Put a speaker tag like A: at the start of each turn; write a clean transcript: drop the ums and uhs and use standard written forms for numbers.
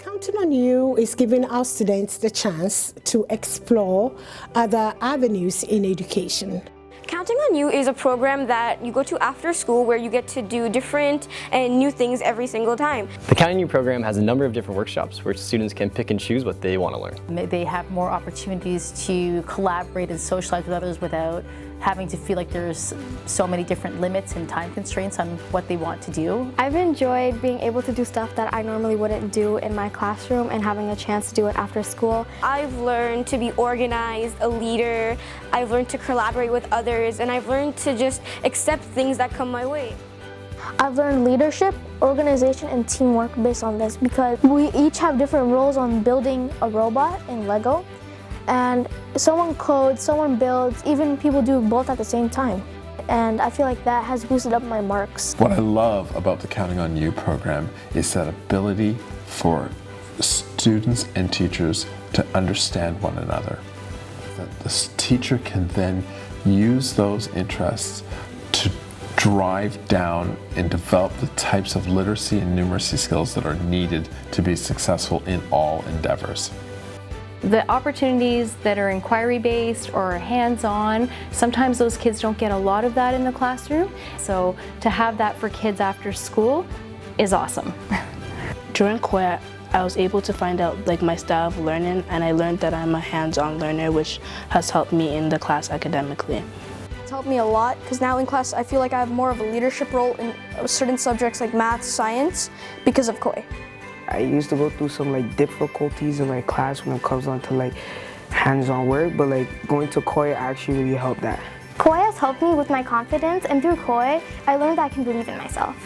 A: Counting on You is giving our students the chance to explore other avenues in education.
B: Counting on You is a program that you go to after school where you get to do different and new things every single time.
C: The Counting on You program has a number of different workshops where students can pick and choose what they want to learn.
D: They have more opportunities to collaborate and socialize with others without having to feel like there's so many different limits and time constraints on what they want to do.
E: I've enjoyed being able to do stuff that I normally wouldn't do in my classroom and having a chance to do it after school.
B: I've learned to be organized, a leader. I've learned to collaborate with others, and I've learned to just accept things that come my way.
E: I've learned leadership, organization, and teamwork based on this because we each have different roles on building a robot in Lego. And someone codes, someone builds, even people do both at the same time. And I feel like that has boosted up my marks.
F: What I love about the Counting on You program is that ability for students and teachers to understand one another. That the teacher can then use those interests to drive down and develop the types of literacy and numeracy skills that are needed to be successful in all endeavors.
G: The opportunities that are inquiry-based or hands-on, sometimes those kids don't get a lot of that in the classroom. So to have that for kids after school is awesome.
H: During COE, I was able to find out my style of learning, and I learned that I'm a hands-on learner, which has helped me in the class academically.
I: It's helped me a lot because now in class I feel like I have more of a leadership role in certain subjects like math, science because of COE.
J: I used to go through some difficulties in my class when it comes on to hands-on work, but going to COE actually really helped that.
E: COE has helped me with my confidence, and through COE, I learned that I can believe in myself.